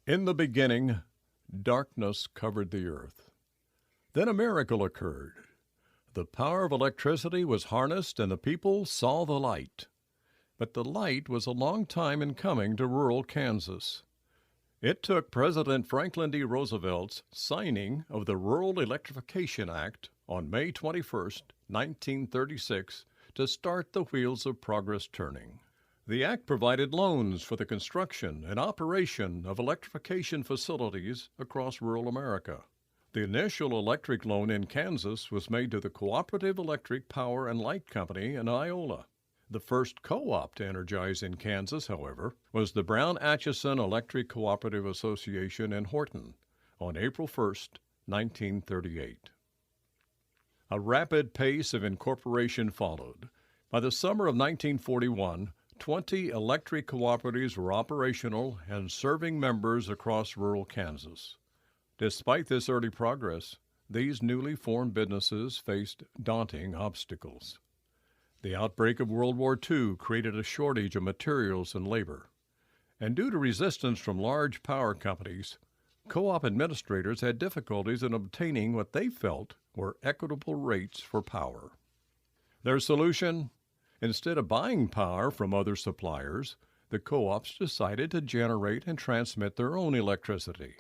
In the beginning, darkness covered the earth. Then a miracle occurred. The power of electricity was harnessed and the people saw the light. But the light was a long time in coming to rural Kansas. It took President Franklin D. Roosevelt's signing of the Rural Electrification Act on May 21, 1936, to start the wheels of progress turning. The act provided loans for the construction and operation of electrification facilities across rural America. The initial electric loan in Kansas was made to the Cooperative Electric Power and Light Company in Iola. The first co-op to energize in Kansas, however, was the Brown-Atchison Electric Cooperative Association in Horton on April 1, 1938. A rapid pace of incorporation followed. By the summer of 1941, 20 electric cooperatives were operational and serving members across rural Kansas. Despite this early progress, these newly formed businesses faced daunting obstacles. The outbreak of World War II created a shortage of materials and labor. And due to resistance from large power companies, co-op administrators had difficulties in obtaining what they felt were equitable rates for power. Their solution? Instead of buying power from other suppliers, the co-ops decided to generate and transmit their own electricity.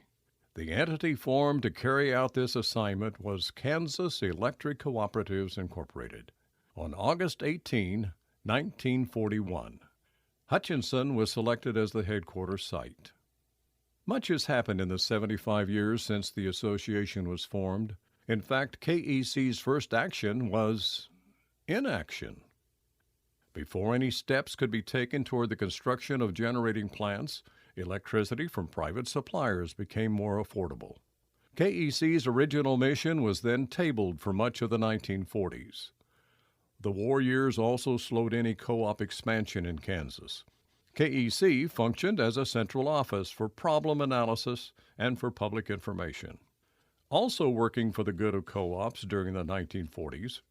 The entity formed to carry out this assignment was Kansas Electric Cooperatives, Incorporated. On August 18, 1941, Hutchinson was selected as the headquarters site. Much has happened in the 75 years since the association was formed. In fact, KEC's first action was inaction. Before any steps could be taken toward the construction of generating plants, electricity from private suppliers became more affordable. KEC's original mission was then tabled for much of the 1940s. The war years also slowed any co-op expansion in Kansas. KEC functioned as a central office for problem analysis and for public information. Also working for the good of co-ops during the 1940s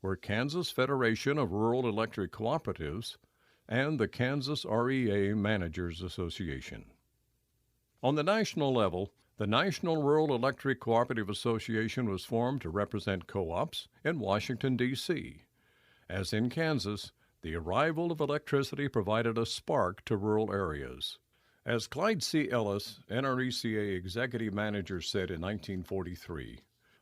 were Kansas Federation of Rural Electric Cooperatives and the Kansas REA Managers Association. On the national level, the National Rural Electric Cooperative Association was formed to represent co-ops in Washington, D.C. As in Kansas, the arrival of electricity provided a spark to rural areas. As Clyde C. Ellis, NRECA Executive Manager, said in 1943,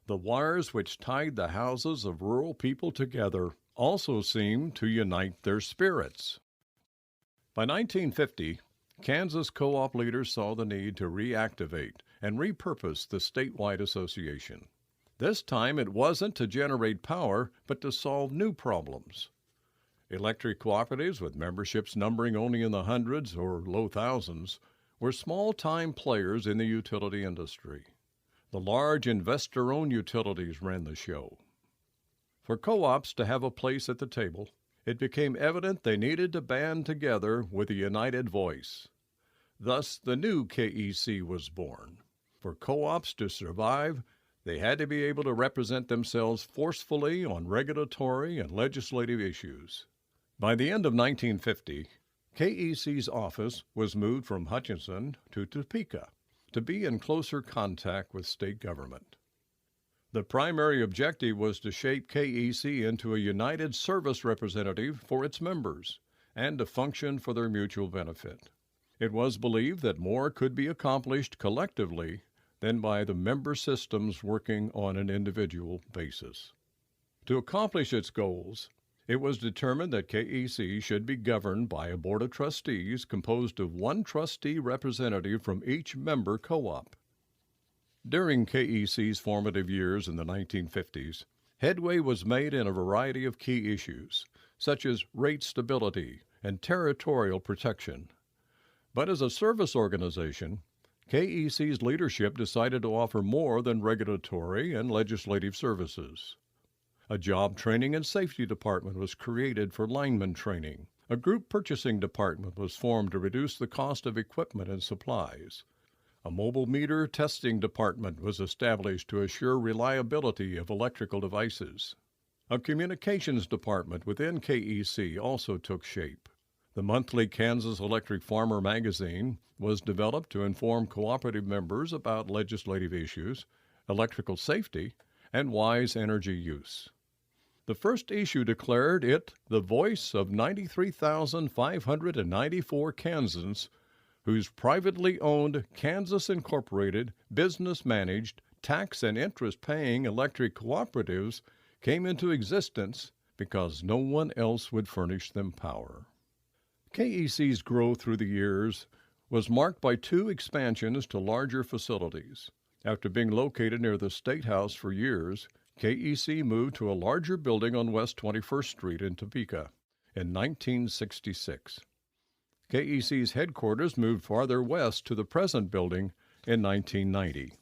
the wires which tied the houses of rural people together also seemed to unite their spirits. By 1950, Kansas co-op leaders saw the need to reactivate and repurpose the statewide association. This time it wasn't to generate power, but to solve new problems. Electric cooperatives, with memberships numbering only in the hundreds or low thousands, were small-time players in the utility industry. The large investor-owned utilities ran the show. For co-ops to have a place at the table, it became evident they needed to band together with a united voice. Thus, the new KEC was born. For co-ops to survive, they had to be able to represent themselves forcefully on regulatory and legislative issues. By the end of 1950, KEC's office was moved from Hutchinson to Topeka to be in closer contact with state government. The primary objective was to shape KEC into a united service representative for its members and to function for their mutual benefit. It was believed that more could be accomplished collectively than by the member systems working on an individual basis. To accomplish its goals, it was determined that KEC should be governed by a board of trustees composed of one trustee representative from each member co-op. During KEC's formative years in the 1950s, headway was made in a variety of key issues, such as rate stability and territorial protection. But as a service organization, KEC's leadership decided to offer more than regulatory and legislative services. A job training and safety department was created for lineman training. A group purchasing department was formed to reduce the cost of equipment and supplies. A mobile meter testing department was established to assure reliability of electrical devices. A communications department within KEC also took shape. The monthly Kansas Electric Farmer magazine was developed to inform cooperative members about legislative issues, electrical safety, and wise energy use. The first issue declared it the voice of 93,594 Kansans whose privately owned Kansas Incorporated, business-managed, tax and interest-paying electric cooperatives came into existence because no one else would furnish them power. KEC's growth through the years was marked by two expansions to larger facilities. After being located near the State House for years, KEC moved to a larger building on West 21st Street in Topeka in 1966. KEC's headquarters moved farther west to the present building in 1990.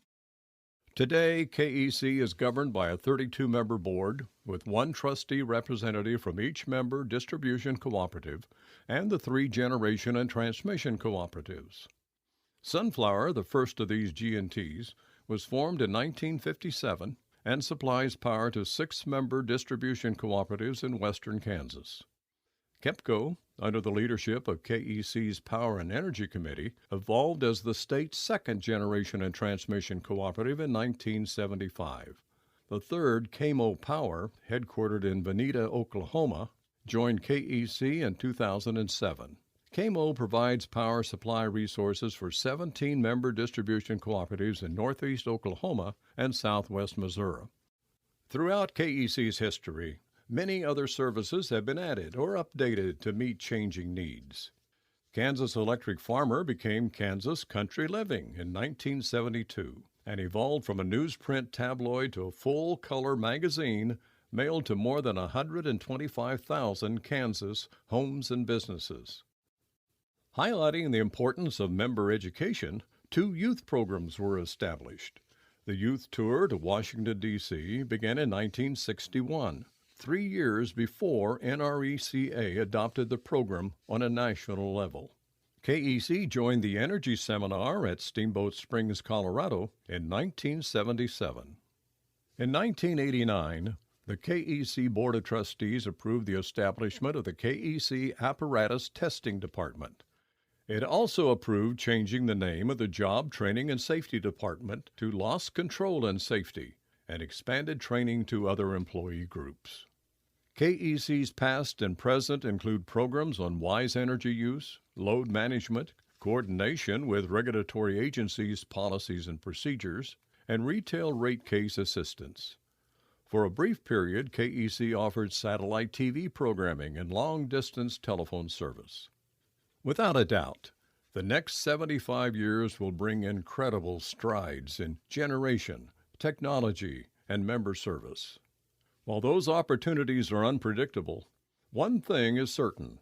Today, KEC is governed by a 32-member board with one trustee representative from each member distribution cooperative and the 3 generation and transmission cooperatives. Sunflower, the first of these G&Ts, was formed in 1957 and supplies power to 6-member distribution cooperatives in western Kansas. KEPCO, under the leadership of KEC's Power and Energy Committee, evolved as the state's second generation and transmission cooperative in 1975. The third, KMO Power, headquartered in Veneta, Oklahoma, joined KEC in 2007. KMO provides power supply resources for 17 member distribution cooperatives in northeast Oklahoma and southwest Missouri. Throughout KEC's history, many other services have been added or updated to meet changing needs. Kansas Electric Farmer became Kansas Country Living in 1972 and evolved from a newsprint tabloid to a full-color magazine mailed to more than 125,000 Kansas homes and businesses. Highlighting the importance of member education, 2 youth programs were established. The Youth Tour to Washington, D.C. began in 1961. 3 years before NRECA adopted the program on a national level. KEC joined the Energy Seminar at Steamboat Springs, Colorado in 1977. In 1989, the KEC Board of Trustees approved the establishment of the KEC Apparatus Testing Department. It also approved changing the name of the Job Training and Safety Department to Loss Control and Safety and expanded training to other employee groups. KEC's past and present include programs on wise energy use, load management, coordination with regulatory agencies' policies and procedures, and retail rate case assistance. For a brief period, KEC offered satellite TV programming and long-distance telephone service. Without a doubt, the next 75 years will bring incredible strides in generation, technology, and member service. While those opportunities are unpredictable, one thing is certain.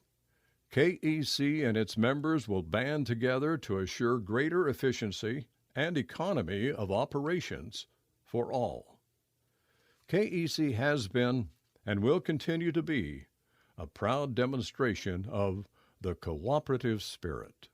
KEC and its members will band together to assure greater efficiency and economy of operations for all. KEC has been and will continue to be a proud demonstration of the cooperative spirit.